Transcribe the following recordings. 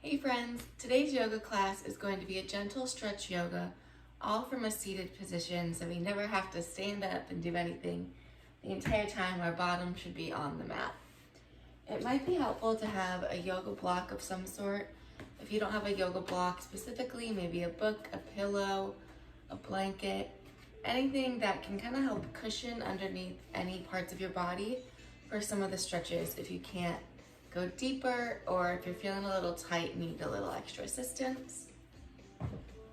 Hey friends, today's yoga class is going to be a gentle stretch yoga, all from a seated position, so we never have to stand up and do anything. The entire time our bottom should be on the mat. It might be helpful to have a yoga block of some sort. If you don't have a yoga block specifically, maybe a book, a pillow, a blanket, anything that can kind of help cushion underneath any parts of your body for some of the stretches if you can't go deeper, or if you're feeling a little tight and need a little extra assistance.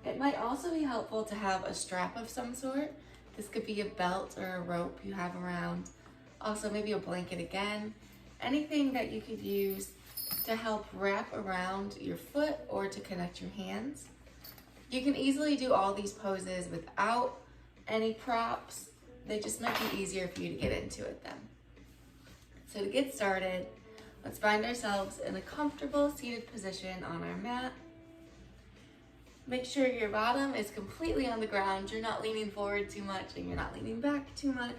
It might also be helpful to have a strap of some sort. This could be a belt or a rope you have around. Also maybe a blanket again. Anything that you could use to help wrap around your foot or to connect your hands. You can easily do all these poses without any props. They just might be easier for you to get into it then. So to get started, let's find ourselves in a comfortable seated position on our mat. Make sure your bottom is completely on the ground. You're not leaning forward too much and you're not leaning back too much.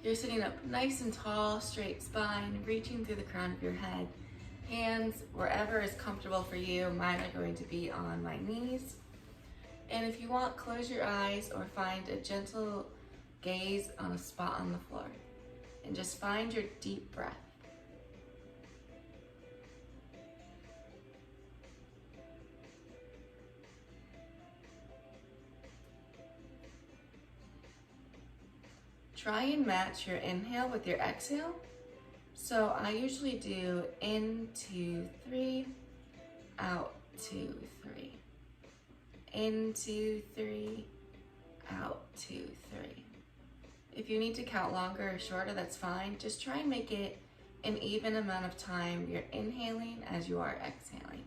You're sitting up nice and tall, straight spine, reaching through the crown of your head. Hands wherever is comfortable for you. Mine are going to be on my knees. And if you want, close your eyes or find a gentle gaze on a spot on the floor. And just find your deep breath. Try and match your inhale with your exhale. So I usually do in, 2, 3, out, 2, 3. In, 2, 3, out, 2, 3. If you need to count longer or shorter, that's fine. Just try and make it an even amount of time you're inhaling as you are exhaling.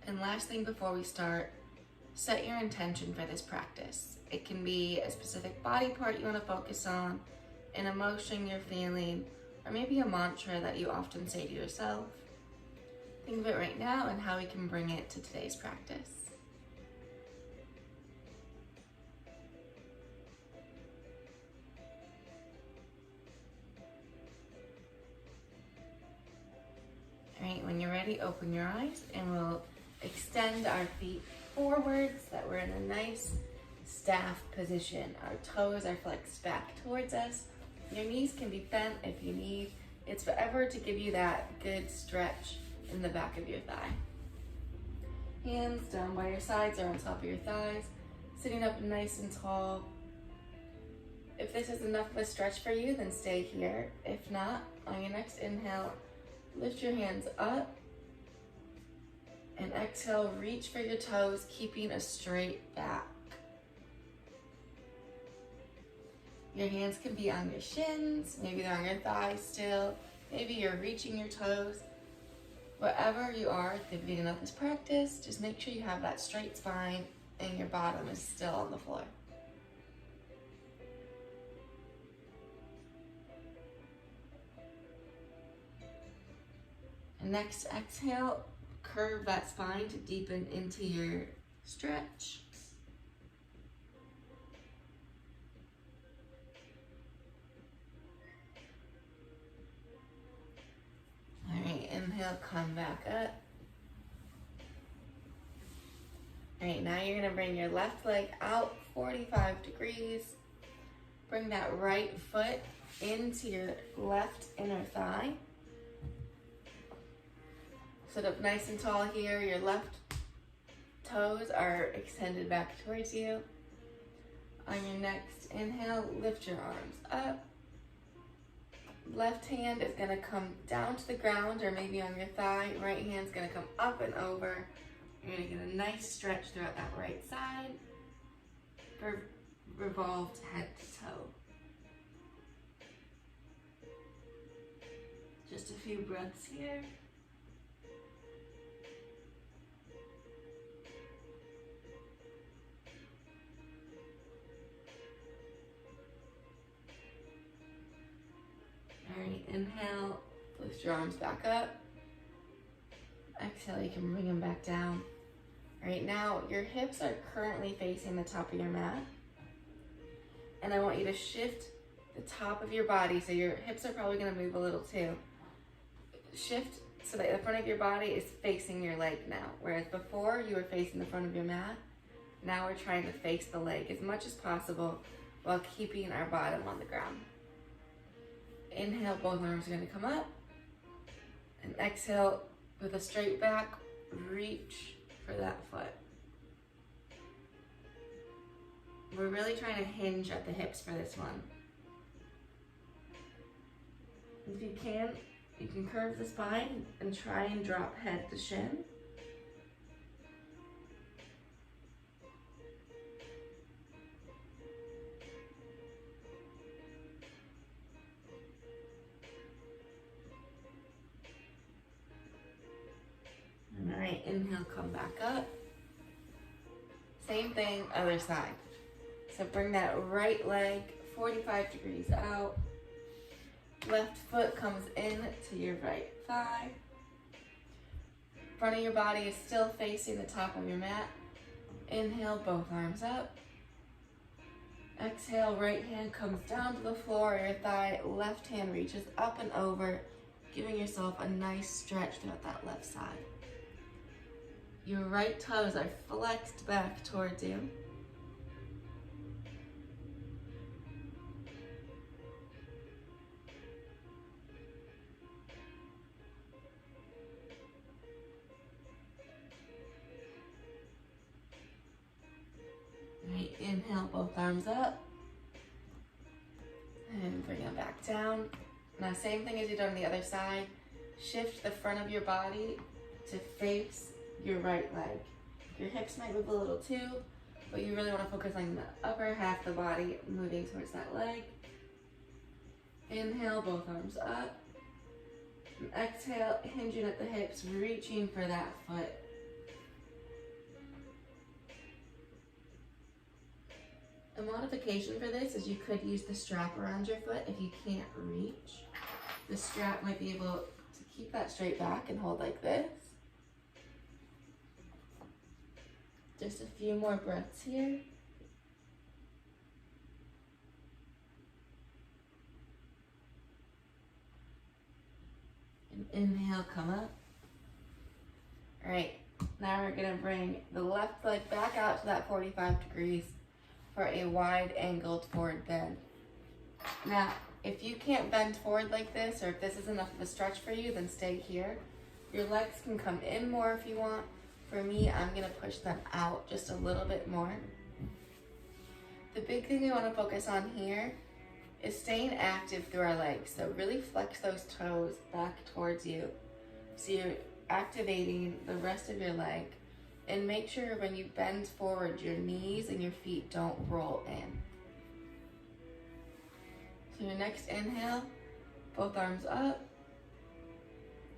And last thing before we start, set your intention for this practice. It can be a specific body part you want to focus on, an emotion you're feeling, or maybe a mantra that you often say to yourself. Think of it right now and how we can bring it to today's practice. All right, when you're ready, open your eyes and we'll extend our feet forwards so that we're in a nice staff position. Our toes are flexed back towards us. Your knees can be bent if you need. It's forever to give you that good stretch in the back of your thigh. Hands down by your sides or on top of your thighs, sitting up nice and tall. If this is enough of a stretch for you, then stay here. If not, on your next inhale, lift your hands up. And exhale, reach for your toes, keeping a straight back. Your hands can be on your shins, maybe they're on your thighs still, maybe you're reaching your toes. Wherever you are at the beginning of this practice, just make sure you have that straight spine and your bottom is still on the floor. And next exhale, curve that spine to deepen into your stretch. All right, inhale, come back up. All right, now you're gonna bring your left leg out 45 degrees. Bring that right foot into your left inner thigh. Sit up nice and tall here. Your left toes are extended back towards you. On your next inhale, lift your arms up. Left hand is gonna come down to the ground or maybe on your thigh. Right hand's gonna come up and over. You're gonna get a nice stretch throughout that right side. Revolved head to toe. Just a few breaths here. All right, inhale, lift your arms back up. Exhale, you can bring them back down. Right now, your hips are currently facing the top of your mat. And I want you to shift the top of your body, so your hips are probably gonna move a little too. Shift so that the front of your body is facing your leg now. Whereas before you were facing the front of your mat, now we're trying to face the leg as much as possible while keeping our bottom on the ground. Inhale, both arms are gonna come up. And exhale, with a straight back, reach for that foot. We're really trying to hinge at the hips for this one. If you can curve the spine and try and drop head to shin. All right, inhale, come back up. Same thing, other side. So bring that right leg 45 degrees out. Left foot comes in to your right thigh. Front of your body is still facing the top of your mat. Inhale, both arms up. Exhale, right hand comes down to the floor of your thigh. Left hand reaches up and over, giving yourself a nice stretch throughout that left side. Your right toes are flexed back towards you. Right, inhale, both arms up. And bring them back down. Now, same thing as you done on the other side. Shift the front of your body to face your right leg. Your hips might move a little too, but you really want to focus on the upper half of the body moving towards that leg. Inhale, both arms up. And exhale, hinging at the hips, reaching for that foot. A modification for this is you could use the strap around your foot if you can't reach. The strap might be able to keep that straight back and hold like this. Just a few more breaths here. And inhale, come up. All right, now we're gonna bring the left leg back out to that 45 degrees for a wide angled forward bend. Now, if you can't bend forward like this, or if this is enough of a stretch for you, then stay here. Your legs can come in more if you want. For me, I'm gonna push them out just a little bit more. The big thing we wanna focus on here is staying active through our legs. So really flex those toes back towards you. So you're activating the rest of your leg. And make sure when you bend forward, your knees and your feet don't roll in. So your next inhale, both arms up.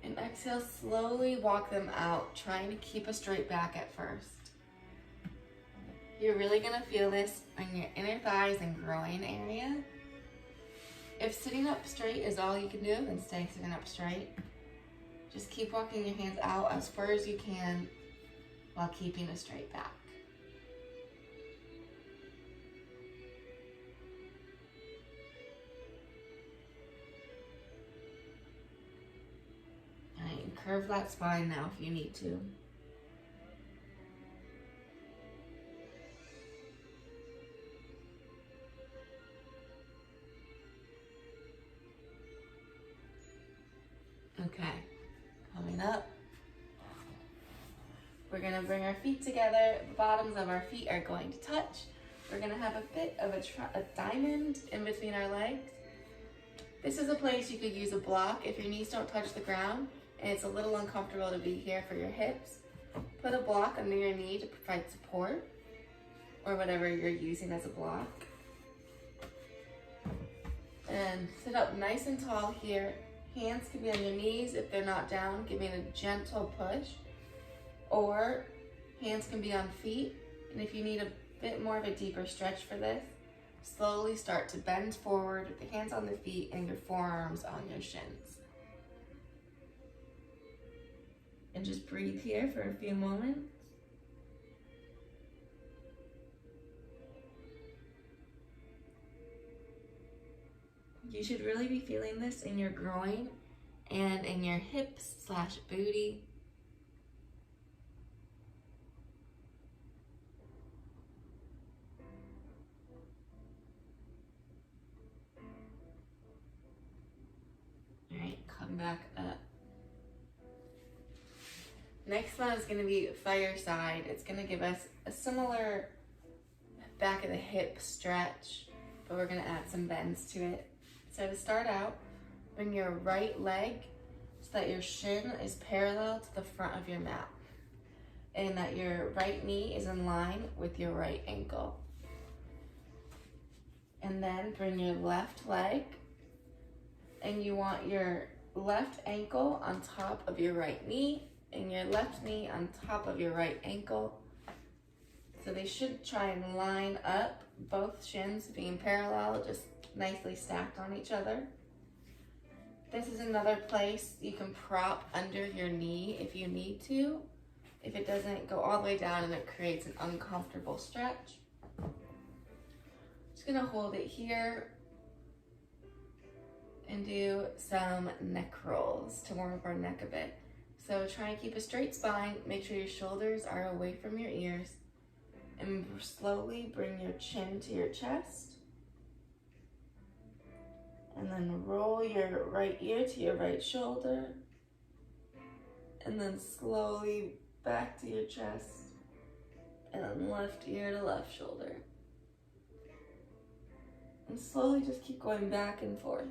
And exhale, slowly walk them out, trying to keep a straight back at first. You're really gonna feel this in your inner thighs and groin area. If sitting up straight is all you can do, then stay sitting up straight. Just keep walking your hands out as far as you can while keeping a straight back. All right, and curve that spine now if you need to. Okay, coming up. We're gonna bring our feet together. The bottoms of our feet are going to touch. We're gonna have a bit of a diamond in between our legs. This is a place you could use a block if your knees don't touch the ground and it's a little uncomfortable to be here for your hips. Put a block under your knee to provide support, or whatever you're using as a block. And sit up nice and tall here. Hands can be on your knees if they're not down, giving a gentle push. Or hands can be on feet. And if you need a bit more of a deeper stretch for this, slowly start to bend forward with the hands on the feet and your forearms on your shins. And just breathe here for a few moments. You should really be feeling this in your groin and in your hips/booty. All right, come back up. Next one is going to be fireside. It's going to give us a similar back of the hip stretch, but we're going to add some bends to it. So to start out, bring your right leg so that your shin is parallel to the front of your mat and that your right knee is in line with your right ankle. And then bring your left leg, and you want your left ankle on top of your right knee and your left knee on top of your right ankle. So they should try and line up, both shins being parallel, just nicely stacked on each other. This is another place you can prop under your knee if you need to, if it doesn't go all the way down and it creates an uncomfortable stretch. Just gonna hold it here and do some neck rolls to warm up our neck a bit. So try and keep a straight spine, make sure your shoulders are away from your ears, and slowly bring your chin to your chest. And then roll your right ear to your right shoulder, and then slowly back to your chest, and then left ear to left shoulder. And slowly just keep going back and forth.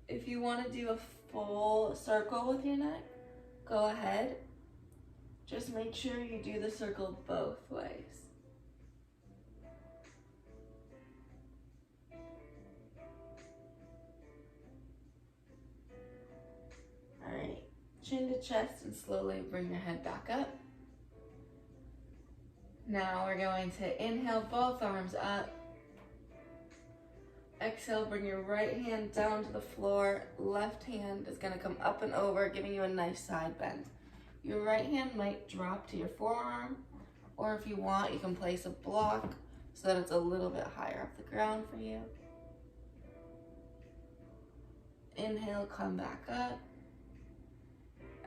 If you want to do a full circle with your neck, go ahead. Just make sure you do the circle both ways. All right, chin to chest and slowly bring your head back up. Now we're going to inhale both arms up. Exhale, bring your right hand down to the floor. Left hand is going to come up and over, giving you a nice side bend. Your right hand might drop to your forearm, or if you want, you can place a block so that it's a little bit higher off the ground for you. Inhale, come back up.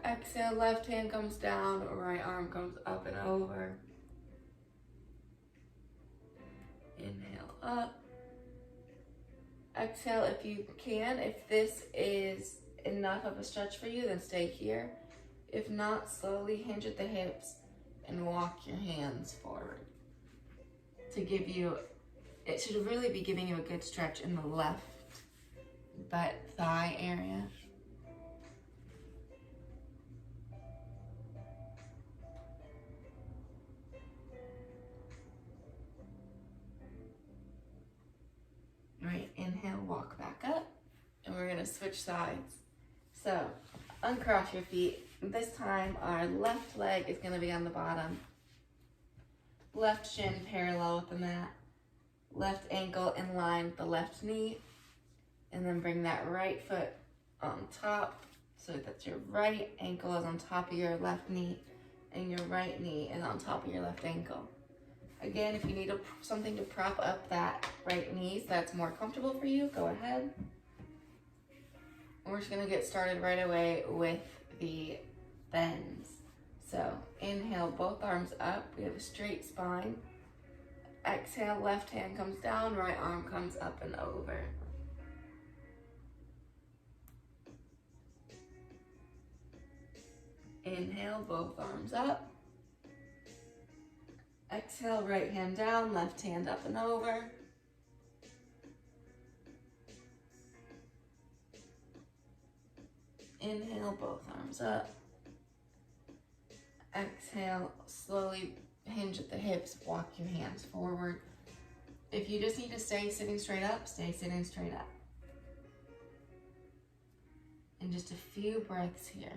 Exhale, left hand comes down, right arm comes up and over. Inhale up. Exhale if you can. If this is enough of a stretch for you, then stay here. If not, slowly hinge at the hips and walk your hands forward to give you, it should really be giving you a good stretch in the left butt thigh area. All right, inhale, walk back up, and we're gonna switch sides. So, uncross your feet. This time, our left leg is gonna be on the bottom. Left shin parallel with the mat. Left ankle in line with the left knee. And then bring that right foot on top so that your right ankle is on top of your left knee and your right knee is on top of your left ankle. Again, if you need something to prop up that right knee so that's more comfortable for you, go ahead. We're just gonna get started right away with the bends. So inhale, both arms up. We have a straight spine. Exhale, left hand comes down, right arm comes up and over. Inhale, both arms up. Exhale, right hand down, left hand up and over. Inhale, both arms up. Exhale, slowly hinge at the hips, walk your hands forward. If you just need to stay sitting straight up, stay sitting straight up. And just a few breaths here.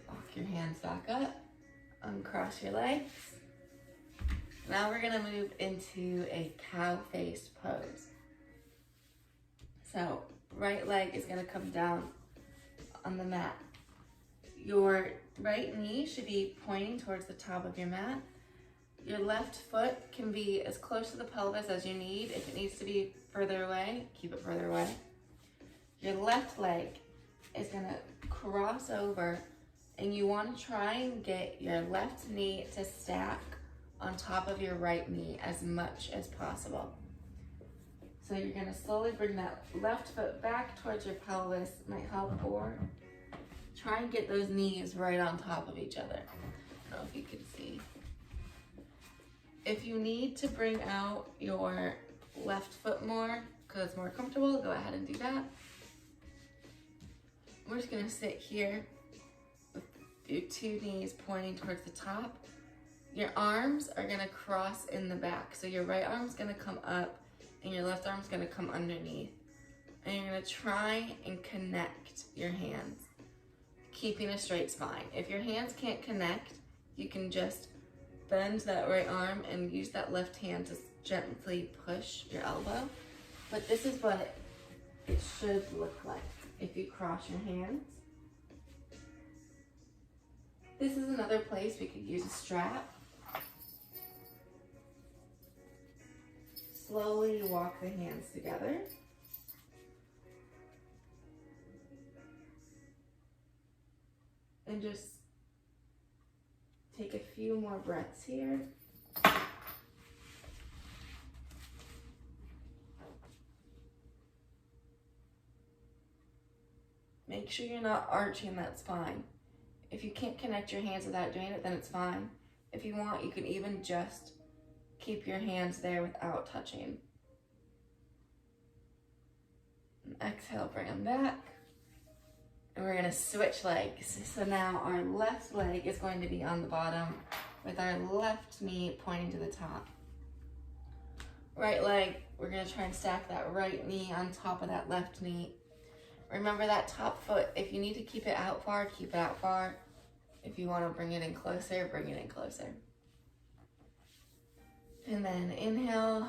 Walk your hands back up, uncross your legs. Now we're gonna move into a cow face pose. So right leg is gonna come down on the mat. Your right knee should be pointing towards the top of your mat. Your left foot can be as close to the pelvis as you need. If it needs to be further away, keep it further away. Your left leg is gonna cross over, and you wanna try and get your left knee to stack on top of your right knee as much as possible. So you're gonna slowly bring that left foot back towards your pelvis, might help, or try and get those knees right on top of each other. I don't know if you can see. If you need to bring out your left foot more, because it's more comfortable, go ahead and do that. We're just gonna sit here with your two knees pointing towards the top. Your arms are gonna cross in the back. So your right arm's gonna come up and your left arm's gonna come underneath. And you're gonna try and connect your hands, keeping a straight spine. If your hands can't connect, you can just bend that right arm and use that left hand to gently push your elbow. But this is what it should look like if you cross your hands. This is another place we could use a strap. Slowly walk the hands together. And just take a few more breaths here. Make sure you're not arching that spine. If you can't connect your hands without doing it, then it's fine. If you want, you can even just keep your hands there without touching. And exhale, bring them back. And we're gonna switch legs. So now our left leg is going to be on the bottom with our left knee pointing to the top. Right leg, we're gonna try and stack that right knee on top of that left knee. Remember that top foot, if you need to keep it out far, keep it out far. If you wanna bring it in closer, bring it in closer. And then inhale,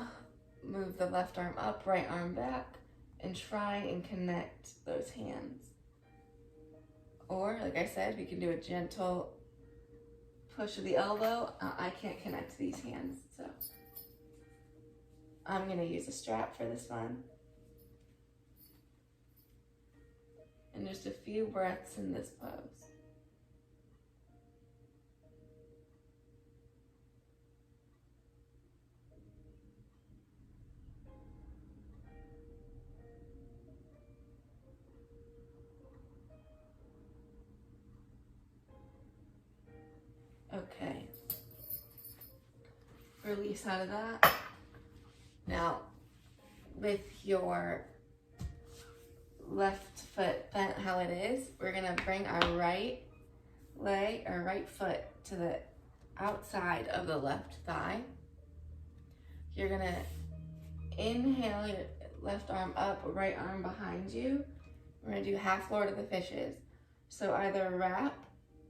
move the left arm up, right arm back, and try and connect those hands. Or, like I said, we can do a gentle push of the elbow. I can't connect these hands, so I'm gonna use a strap for this one. And just a few breaths in this pose. Okay, release out of that. Now, with your left foot bent how it is, we're gonna bring our right leg, our right foot to the outside of the left thigh. You're gonna inhale your left arm up, right arm behind you. We're gonna do half Lord of the Fishes. So either wrap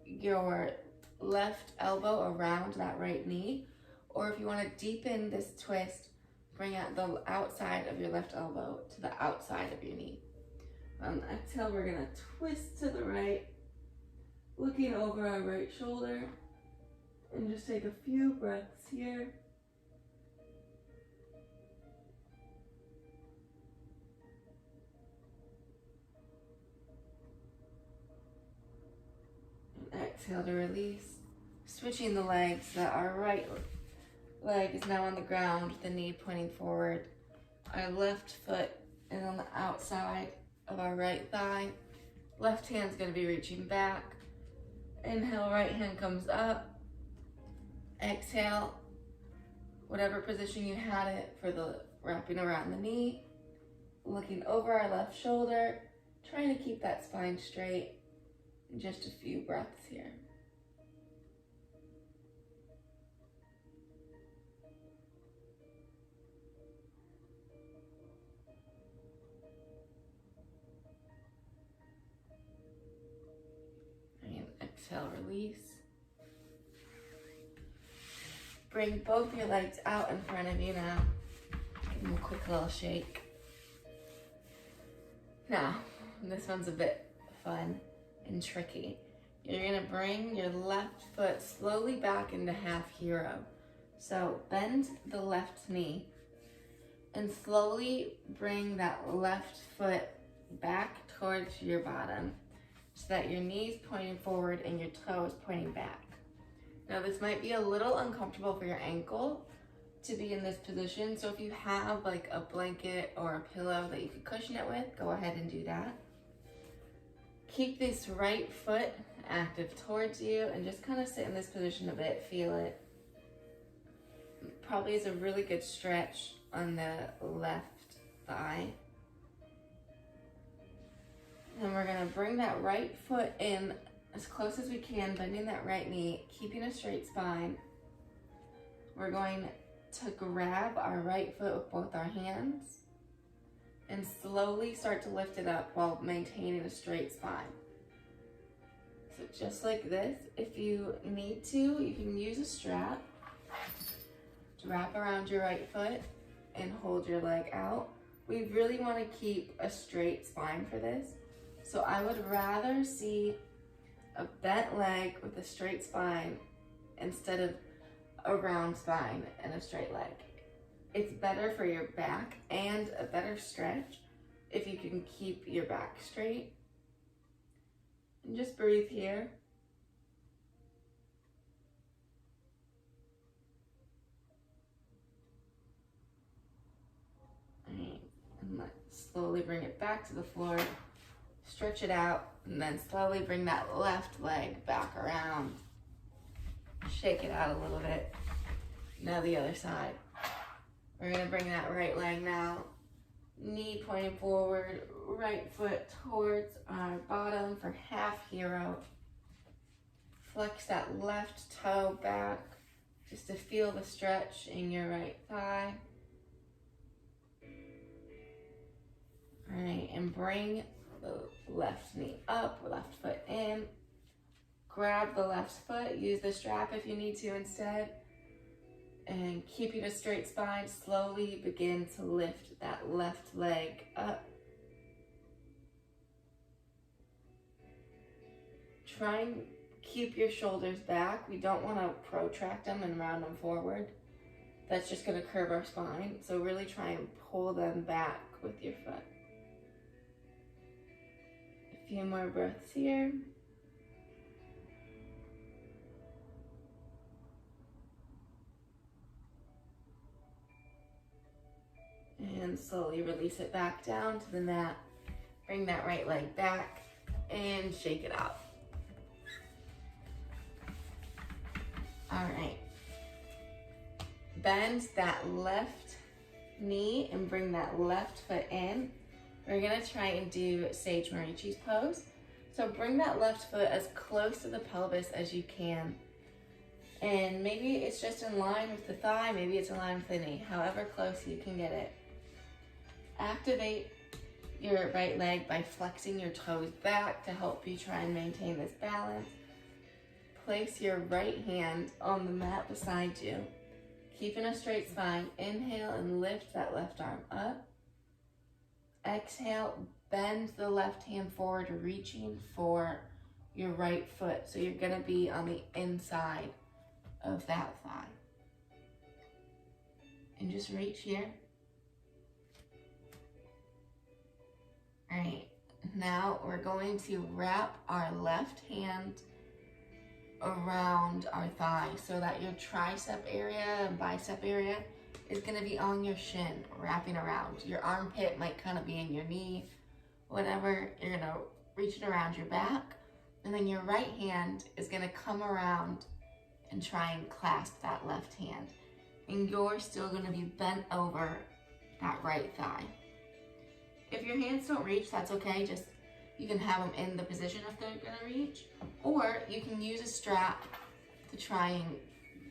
your left elbow around that right knee, or if you want to deepen this twist, bring out the outside of your left elbow to the outside of your knee. On the exhale, we're going to twist to the right, looking over our right shoulder, and just take a few breaths here. Exhale to release. Switching the legs, so that our right leg is now on the ground with the knee pointing forward. Our left foot is on the outside of our right thigh. Left hand's gonna be reaching back. Inhale, right hand comes up. Exhale, whatever position you had it for the wrapping around the knee. Looking over our left shoulder, trying to keep that spine straight. Just a few breaths here. And exhale, release. Bring both your legs out in front of you now. Give them a quick little shake. Now, this one's a bit fun and tricky. You're gonna bring your left foot slowly back into half hero. So bend the left knee and slowly bring that left foot back towards your bottom so that your knee's pointing forward and your toe is pointing back. Now this might be a little uncomfortable for your ankle to be in this position, so if you have like a blanket or a pillow that you can cushion it with, go ahead and do that. Keep this right foot active towards you and just kind of sit in this position a bit, feel it. Probably is a really good stretch on the left thigh. And we're gonna bring that right foot in as close as we can, bending that right knee, keeping a straight spine. We're going to grab our right foot with both our hands and slowly start to lift it up while maintaining a straight spine. So just like this, if you need to, you can use a strap to wrap around your right foot and hold your leg out. We really want to keep a straight spine for this. So I would rather see a bent leg with a straight spine instead of a round spine and a straight leg. It's better for your back and a better stretch if you can keep your back straight. And just breathe here. Alright, and let's slowly bring it back to the floor. Stretch it out, and then slowly bring that left leg back around. Shake it out a little bit. Now the other side. We're gonna bring that right leg now. Knee pointing forward, right foot towards our bottom for half hero. Flex that left toe back just to feel the stretch in your right thigh. All right, and bring the left knee up, left foot in. Grab the left foot, use the strap if you need to instead. And keeping a straight spine, slowly begin to lift that left leg up. Try and keep your shoulders back. We don't want to protract them and round them forward. That's just going to curve our spine. So really try and pull them back with your foot. A few more breaths here. And slowly release it back down to the mat. Bring that right leg back and shake it out. All right. Bend that left knee and bring that left foot in. We're gonna try and do Sage Marichi's pose. So bring that left foot as close to the pelvis as you can. And maybe it's just in line with the thigh, maybe it's in line with the knee, however close you can get it. Activate your right leg by flexing your toes back to help you try and maintain this balance. Place your right hand on the mat beside you. Keeping a straight spine, inhale and lift that left arm up. Exhale, bend the left hand forward, reaching for your right foot. So you're gonna be on the inside of that thigh. And just reach here. All right, now we're going to wrap our left hand around our thigh so that your tricep area and bicep area is gonna be on your shin, wrapping around. Your armpit might kind of be in your knee, whatever. You're gonna reach it around your back, and then your right hand is gonna come around and try and clasp that left hand. And you're still gonna be bent over that right thigh. If your hands don't reach, that's okay. Just, you can have them in the position if they're gonna reach, or you can use a strap to try and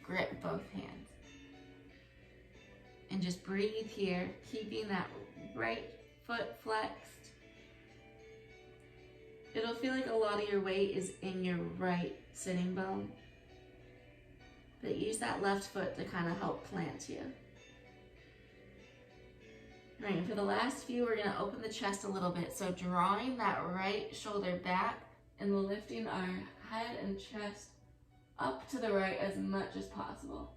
grip both hands. And just breathe here, keeping that right foot flexed. It'll feel like a lot of your weight is in your right sitting bone, but use that left foot to kind of help plant you. All right, for the last few, we're gonna open the chest a little bit. So drawing that right shoulder back and lifting our head and chest up to the right as much as possible.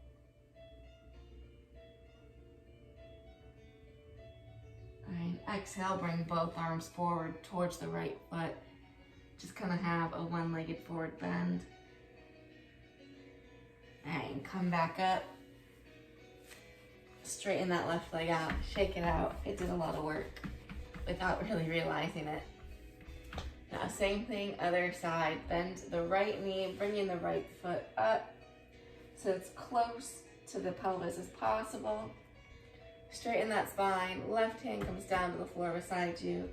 All right, exhale, bring both arms forward towards the right foot. Just kind of have a one-legged forward bend. All right, and come back up. Straighten that left leg out, shake it out. It did a lot of work without really realizing it. Now, same thing, other side. Bend the right knee, bringing the right foot up so it's close to the pelvis as possible. Straighten that spine. Left hand comes down to the floor beside you.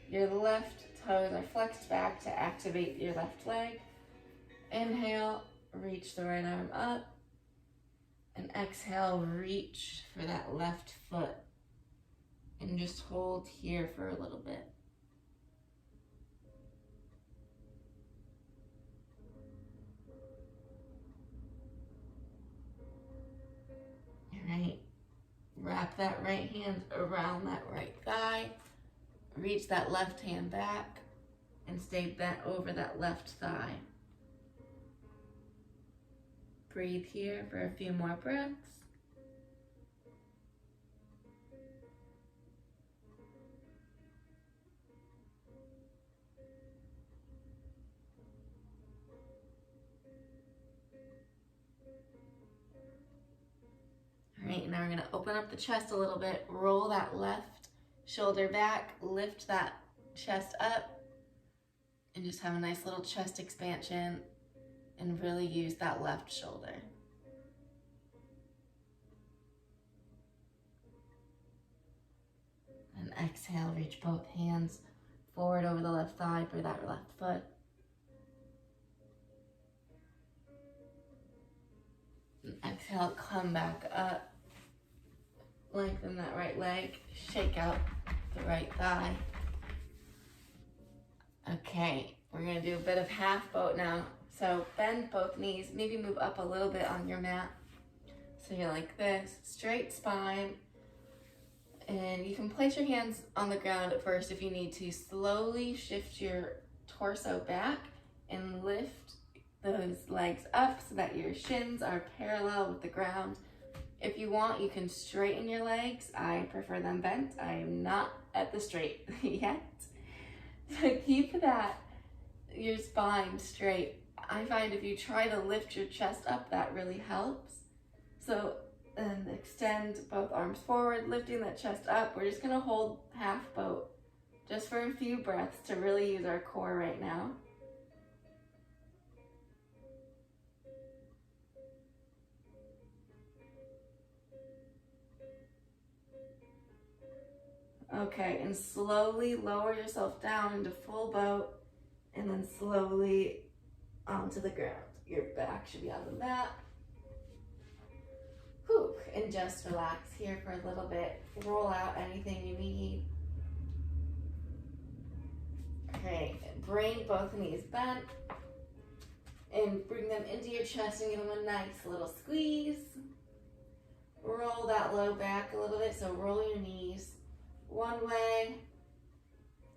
Your left toes are flexed back to activate your left leg. Inhale, reach the right arm up. And exhale, reach for that left foot. And just hold here for a little bit. All right. Wrap that right hand around that right thigh. Reach that left hand back and stay bent over that left thigh. Breathe here for a few more breaths. All right, now we're gonna open up the chest a little bit, roll that left shoulder back, lift that chest up, and just have a nice little chest expansion and really use that left shoulder. And exhale, reach both hands forward over the left thigh for that left foot. And exhale, come back up. Lengthen that right leg, shake out the right thigh. Okay, we're gonna do a bit of half boat now. So bend both knees, maybe move up a little bit on your mat. So you're like this, straight spine. And you can place your hands on the ground at first if you need to. Slowly shift your torso back and lift those legs up so that your shins are parallel with the ground. If you want, you can straighten your legs. I prefer them bent. I am not at the straight yet. So keep your spine straight. I find if you try to lift your chest up, that really helps. So then extend both arms forward, lifting that chest up. We're just gonna hold half boat just for a few breaths to really use our core right now. Okay, and slowly lower yourself down into full boat and then slowly onto the ground. Your back should be on the mat. Whew, and just relax here for a little bit. Roll out anything you need. Okay, bring both knees bent and bring them into your chest and give them a nice little squeeze. Roll that low back a little bit, so roll your knees one way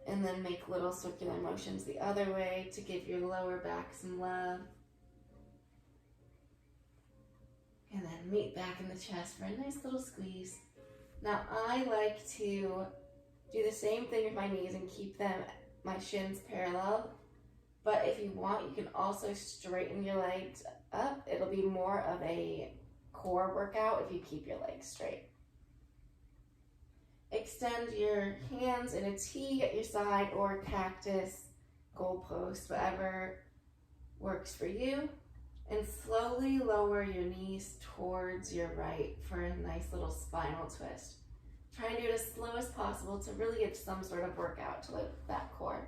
and then make little circular motions the other way to give your lower back some love. And then meet back in the chest for a nice little squeeze. Now I like to do the same thing with my knees and keep my shins parallel. But if you want, you can also straighten your legs up. It'll be more of a core workout if you keep your legs straight. Extend your hands in a T at your side or cactus, goalpost, whatever works for you. And slowly lower your knees towards your right for a nice little spinal twist. Try and do it as slow as possible to really give some sort of workout to that core.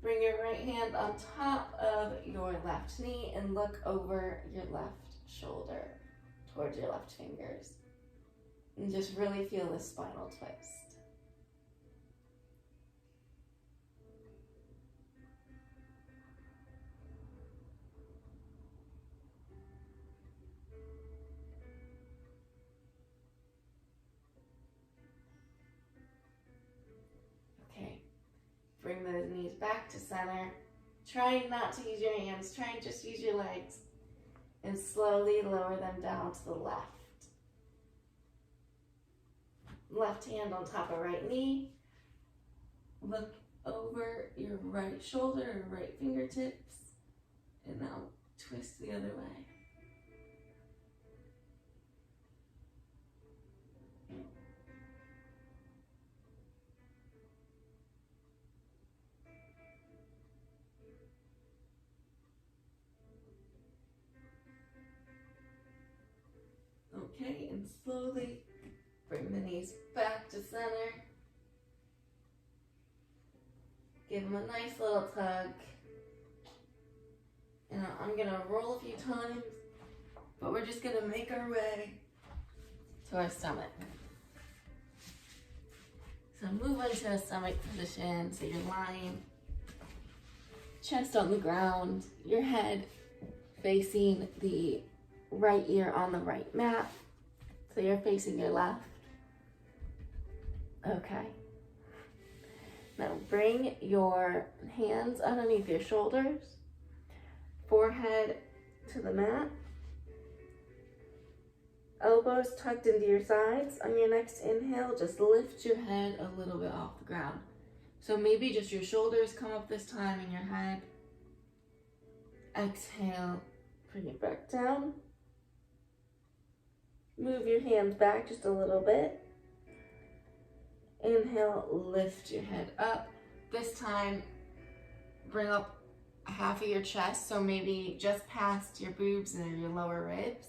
Bring your right hand on top of your left knee and look over your left shoulder towards your left fingers. And just really feel the spinal twist. back to center. Trying not to use your hands, trying just use your legs. And slowly lower them down to the left. Left hand on top of right knee. Look over your right shoulder or right fingertips. And now twist the other way. Okay, and slowly bring the knees back to center. Give them a nice little tug. And I'm gonna roll a few times, but we're just gonna make our way to our stomach. So move into a stomach position, so you're lying, chest on the ground, your head facing the right ear on the right mat, so you're facing your left. Okay. Now bring your hands underneath your shoulders, forehead to the mat, elbows tucked into your sides. On your next inhale, just lift your head a little bit off the ground. So maybe just your shoulders come up this time and your head. Exhale, bring it back down. Move your hands back just a little bit. Inhale, lift your head up. This time, bring up half of your chest, so maybe just past your boobs and your lower ribs.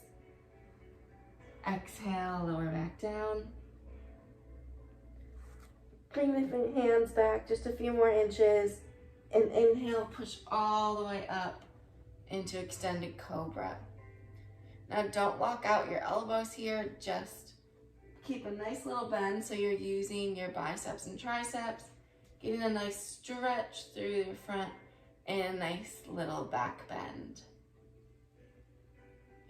Exhale, lower back down. Bring the hands back just a few more inches. And inhale, push all the way up into extended cobra. Now don't lock out your elbows here, just keep a nice little bend so you're using your biceps and triceps, getting a nice stretch through your front and a nice little back bend.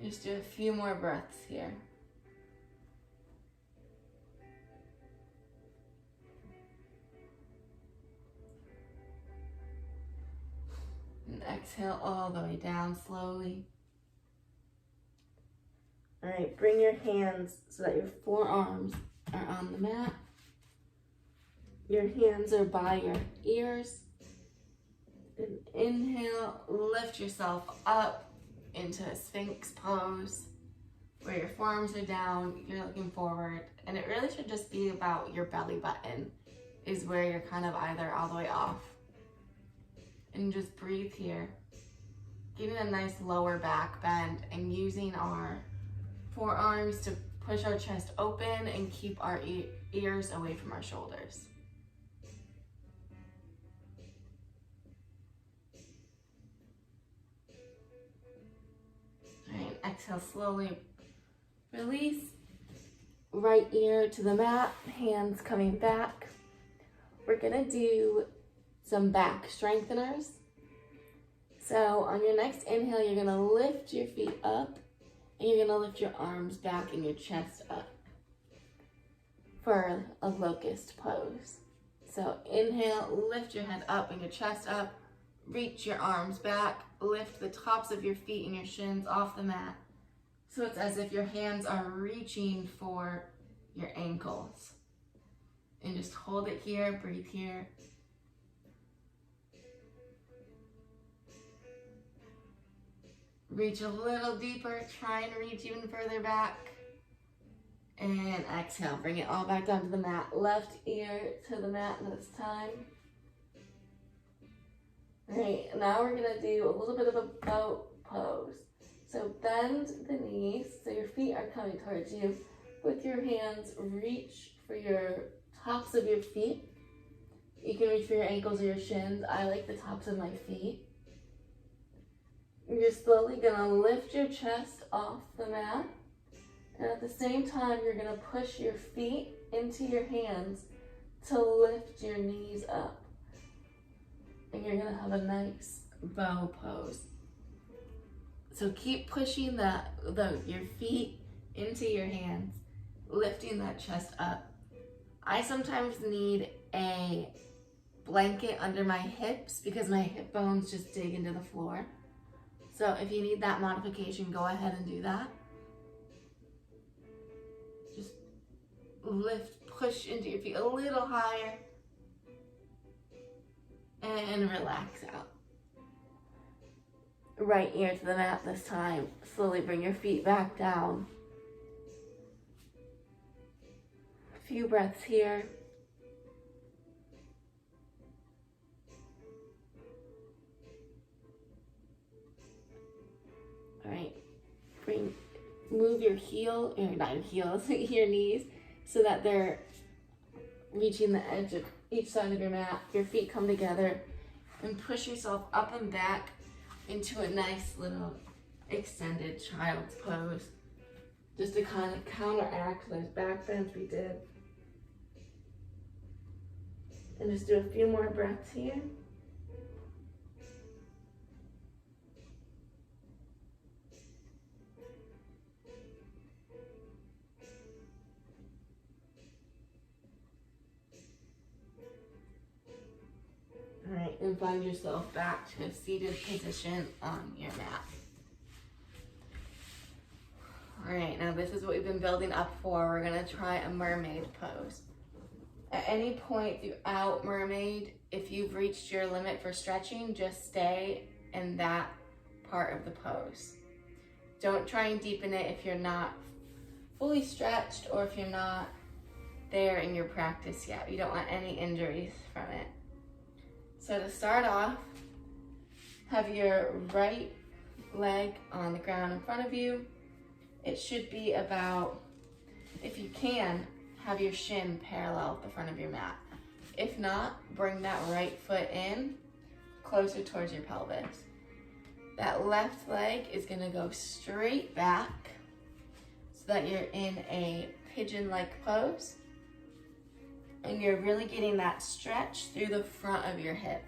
Just do a few more breaths here. And exhale all the way down slowly. All right, bring your hands so that your forearms are on the mat. Your hands are by your ears. And inhale, lift yourself up into a Sphinx pose where your forearms are down, you're looking forward. And it really should just be about your belly button is where you're kind of either all the way off. And just breathe here. Getting a nice lower back bend and using our forearms to push our chest open and keep our ears away from our shoulders. All right, exhale slowly. Release. Right ear to the mat, hands coming back. We're gonna do some back strengtheners. So on your next inhale, you're gonna lift your feet up and you're gonna lift your arms back and your chest up for a locust pose. So inhale, lift your head up and your chest up, reach your arms back, lift the tops of your feet and your shins off the mat. So it's as if your hands are reaching for your ankles. And just hold it here, breathe here. Reach a little deeper, try and reach even further back. And exhale, bring it all back down to the mat. Left ear to the mat this time. All right, now we're gonna do a little bit of a boat pose. So bend the knees, so your feet are coming towards you. With your hands, reach for your tops of your feet. You can reach for your ankles or your shins. I like the tops of my feet. You're slowly gonna lift your chest off the mat. And at the same time, you're gonna push your feet into your hands to lift your knees up. And you're gonna have a nice bow pose. So keep pushing your feet into your hands, lifting that chest up. I sometimes need a blanket under my hips because my hip bones just dig into the floor. So if you need that modification, go ahead and do that. Just lift, push into your feet a little higher, and relax out. Right ear to the mat this time. Slowly bring your feet back down. A few breaths here. All right, move your heel, or not your heels, your knees, so that they're reaching the edge of each side of your mat. Your feet come together and push yourself up and back into a nice little extended child's pose. Just to kind of counteract those back bends we did. And just do a few more breaths here. All right, and find yourself back to a seated position on your mat. All right, now this is what we've been building up for. We're gonna try a mermaid pose. At any point throughout mermaid, if you've reached your limit for stretching, just stay in that part of the pose. Don't try and deepen it if you're not fully stretched or if you're not there in your practice yet. You don't want any injuries from it. So to start off, have your right leg on the ground in front of you. It should be about, if you can, have your shin parallel with the front of your mat. If not, bring that right foot in, closer towards your pelvis. That left leg is gonna go straight back so that you're in a pigeon-like pose. And you're really getting that stretch through the front of your hip.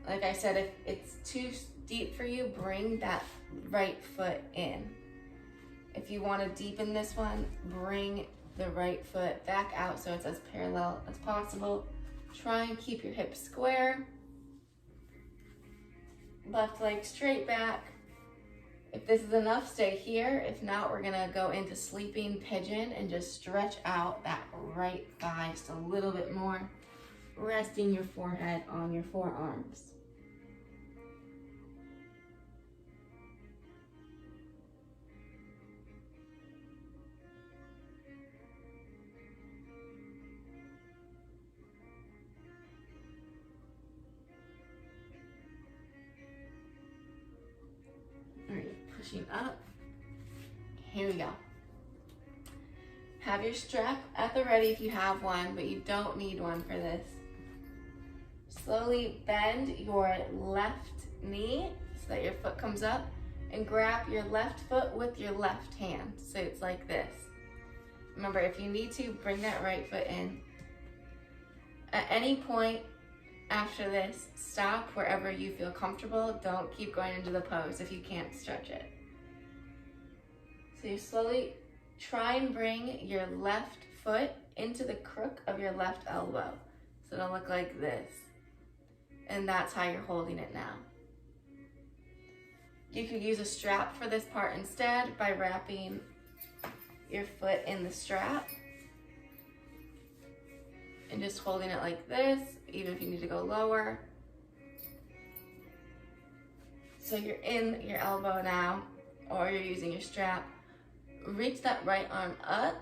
Like I said, if it's too deep for you, bring that right foot in. If you want to deepen this one, bring the right foot back out so it's as parallel as possible. Try and keep your hips square. Left leg straight back. If this is enough, stay here. If not, we're gonna go into sleeping pigeon and just stretch out that right thigh just a little bit more, resting your forehead on your forearms. All right, pushing up. Here we go. Have your strap at the ready if you have one, but you don't need one for this. Slowly bend your left knee so that your foot comes up, and grab your left foot with your left hand. So it's like this. Remember, if you need to, bring that right foot in. At any point after this, stop wherever you feel comfortable. Don't keep going into the pose if you can't stretch it. So you slowly try and bring your left foot into the crook of your left elbow. So it'll look like this. And that's how you're holding it now. You could use a strap for this part instead by wrapping your foot in the strap and just holding it like this, even if you need to go lower. So you're in your elbow now, or you're using your strap. Reach that right arm up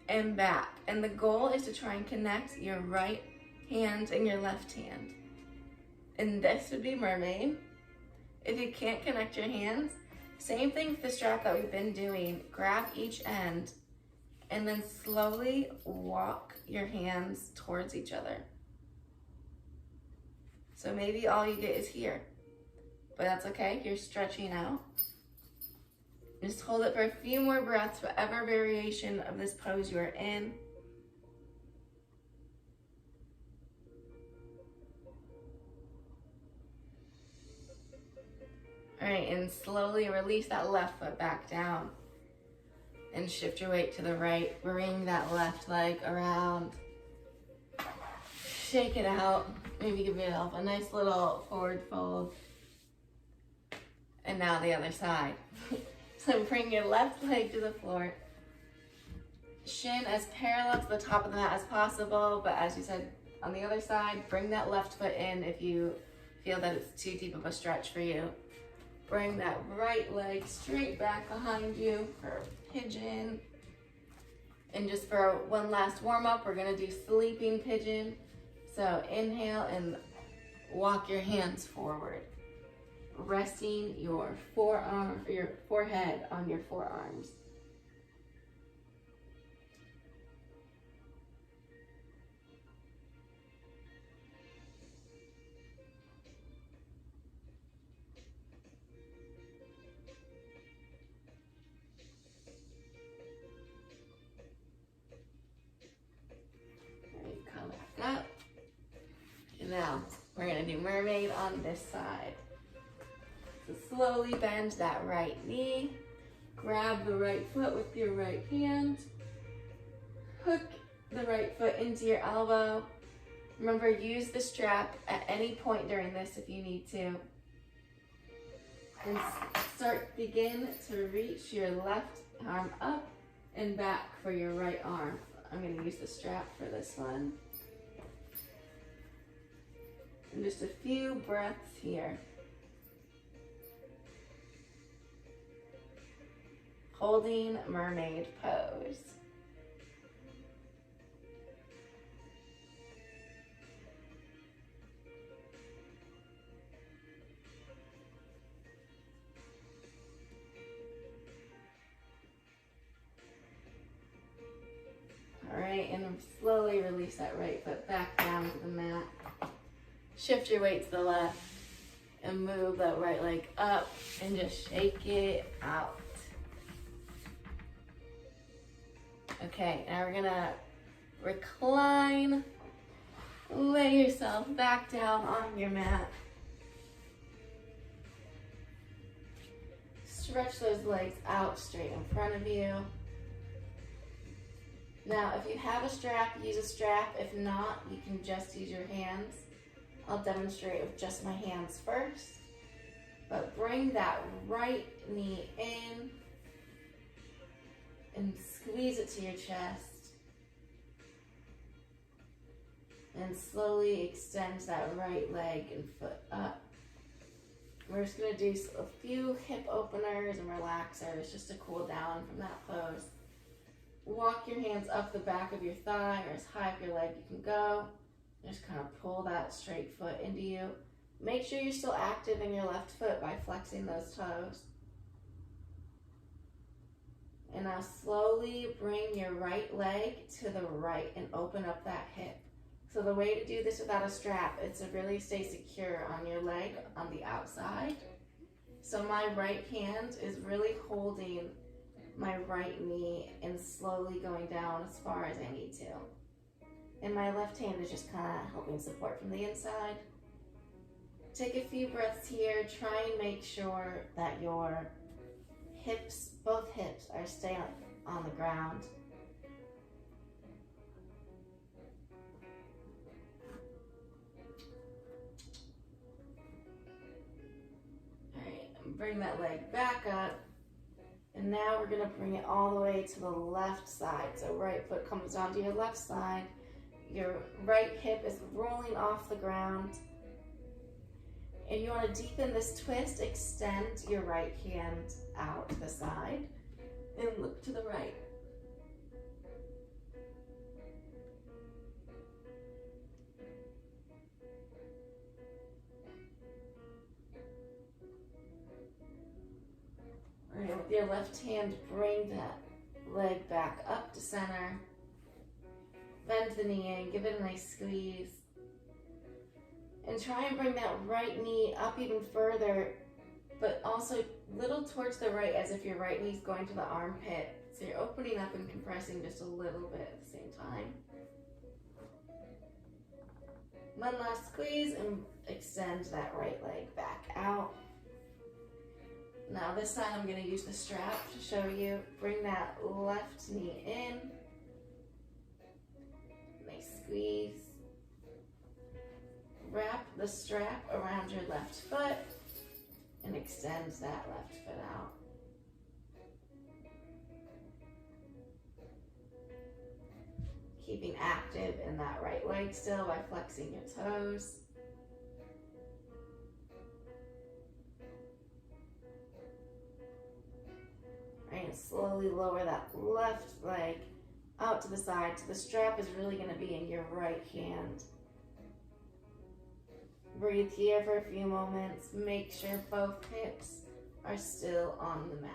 and back. And the goal is to try and connect your right hand and your left hand. And this would be mermaid. If you can't connect your hands, same thing with the strap that we've been doing. Grab each end and then slowly walk your hands towards each other. So maybe all you get is here, but that's okay. You're stretching out. Just hold it for a few more breaths, whatever variation of this pose you are in. All right, and slowly release that left foot back down and shift your weight to the right. Bring that left leg around. shake it out. Maybe give yourself a nice little forward fold. And now the other side. So bring your left leg to the floor. Shin as parallel to the top of the mat as possible, but as you said, on the other side, bring that left foot in if you feel that it's too deep of a stretch for you. Bring that right leg straight back behind you for pigeon. And just for one last warm up, we're gonna do sleeping pigeon. So inhale and walk your hands forward, resting your your forehead on your forearms. Come back up. And now we're gonna do mermaid on this side. So slowly bend that right knee. Grab the right foot with your right hand. Hook the right foot into your elbow. Remember, use the strap at any point during this if you need to. And begin to reach your left arm up and back for your right arm. I'm going to use the strap for this one. And just a few breaths here. Holding mermaid pose. All right, and slowly release that right foot back down to the mat. Shift your weight to the left and move that right leg up and just shake it out. Okay, now we're gonna recline, lay yourself back down on your mat. Stretch those legs out straight in front of you. Now, if you have a strap, use a strap. If not, you can just use your hands. I'll demonstrate with just my hands first. But bring that right knee in and squeeze it to your chest. And slowly extend that right leg and foot up. We're just gonna do a few hip openers and relaxers just to cool down from that pose. Walk your hands up the back of your thigh or as high up your leg you can go. Just kind of pull that straight foot into you. Make sure you're still active in your left foot by flexing those toes. And now slowly bring your right leg to the right and open up that hip. So the way to do this without a strap is to really stay secure on your leg on the outside. So my right hand is really holding my right knee and slowly going down as far as I need to. And my left hand is just kind of helping support from the inside. Take a few breaths here. Try and make sure that your hips, both hips, are staying on the ground. All right, bring that leg back up. And now we're gonna bring it all the way to the left side. So right foot comes down to your left side. Your right hip is rolling off the ground. And you wanna deepen this twist, extend your right hand out to the side and look to the right. All right, with your left hand, bring that leg back up to center. Bend the knee in, give it a nice squeeze. And try and bring that right knee up even further, but also a little towards the right as if your right knee's going to the armpit. So you're opening up and compressing just a little bit at the same time. One last squeeze and extend that right leg back out. Now this time I'm going to use the strap to show you. Bring that left knee in. Nice squeeze. the strap around your left foot and extend that left foot out. Keeping active in that right leg still by flexing your toes. And slowly lower that left leg out to the side. So the strap is really going to be in your right hand. Breathe here for a few moments. Make sure both hips are still on the mat.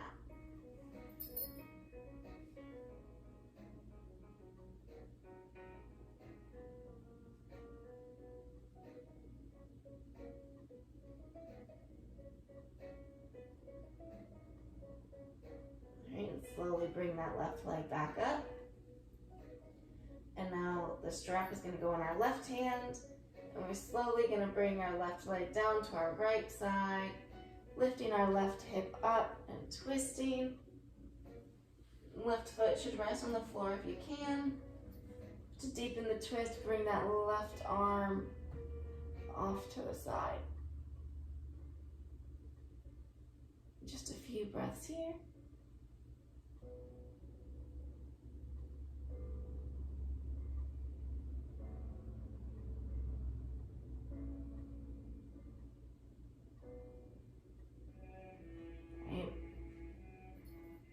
And slowly bring that left leg back up. And now the strap is going to go on our left hand. And we're slowly going to bring our left leg down to our right side, lifting our left hip up and twisting. Left foot should rest on the floor if you can. To deepen the twist, bring that left arm off to the side. Just a few breaths here.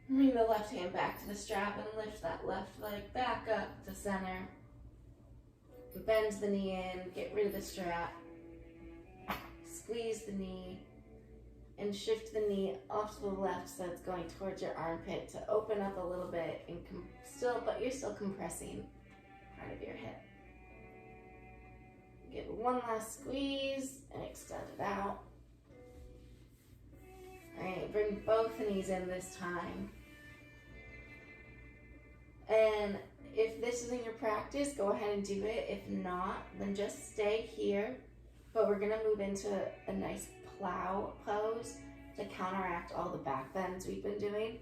Bring the left hand back to the strap and lift that left leg back up to center. Bend the knee in, get rid of the strap. Squeeze the knee and shift the knee off to the left so it's going towards your armpit to open up a little bit and but you're still compressing part of your hip. Get one last squeeze and extend it out. All right, bring both knees in this time. And if this isn't your practice, go ahead and do it. If not, then just stay here. But we're gonna move into a nice plow pose to counteract all the back bends we've been doing.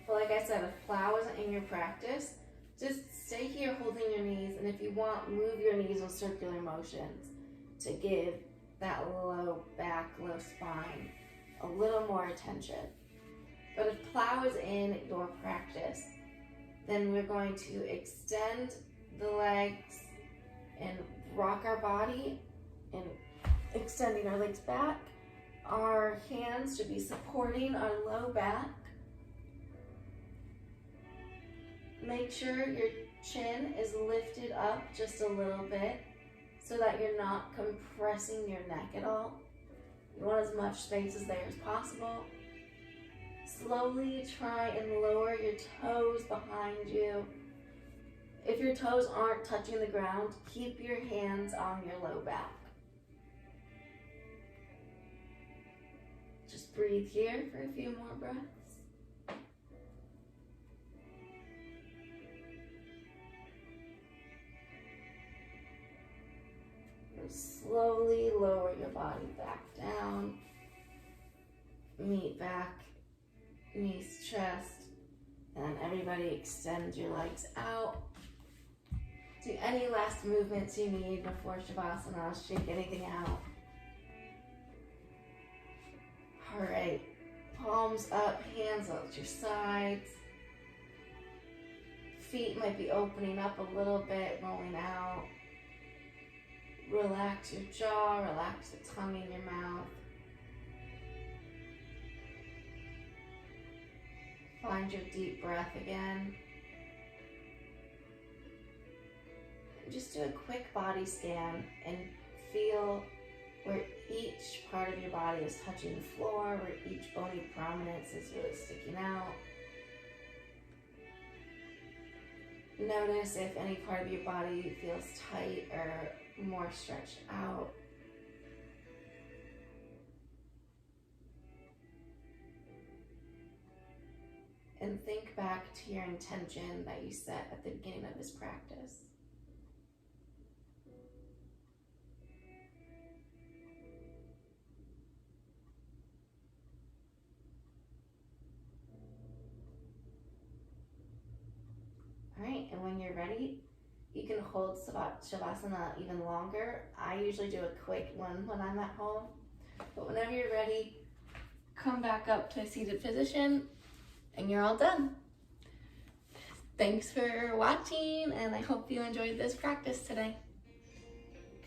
But like I said, if plow isn't in your practice, just stay here holding your knees. And if you want, move your knees with circular motions to give that low back, low spine a little more attention. But if plow is in your practice, then we're going to extend the legs and rock our body and extending our legs back. Our hands should be supporting our low back. Make sure your chin is lifted up just a little bit so that you're not compressing your neck at all. You want as much space as there as possible. Slowly try and lower your toes behind you. If your toes aren't touching the ground, keep your hands on your low back. Just breathe here for a few more breaths. And slowly lower your body back down. Meet back. Knees, chest, and then everybody extend your legs out. Do any last movements you need before Savasana. Shake anything out. All right, palms up, hands out your sides. Feet might be opening up a little bit, rolling out. Relax your jaw, relax the tongue in your mouth. Find your deep breath again. And just do a quick body scan and feel where each part of your body is touching the floor, where each bony prominence is really sticking out. Notice if any part of your body feels tight or more stretched out. And think back to your intention that you set at the beginning of this practice. All right, and when you're ready, You can hold Savasana even longer. I usually do a quick one when I'm at home. But whenever you're ready, come back up to a seated position and you're all done. Thanks for watching, and I hope you enjoyed this practice today.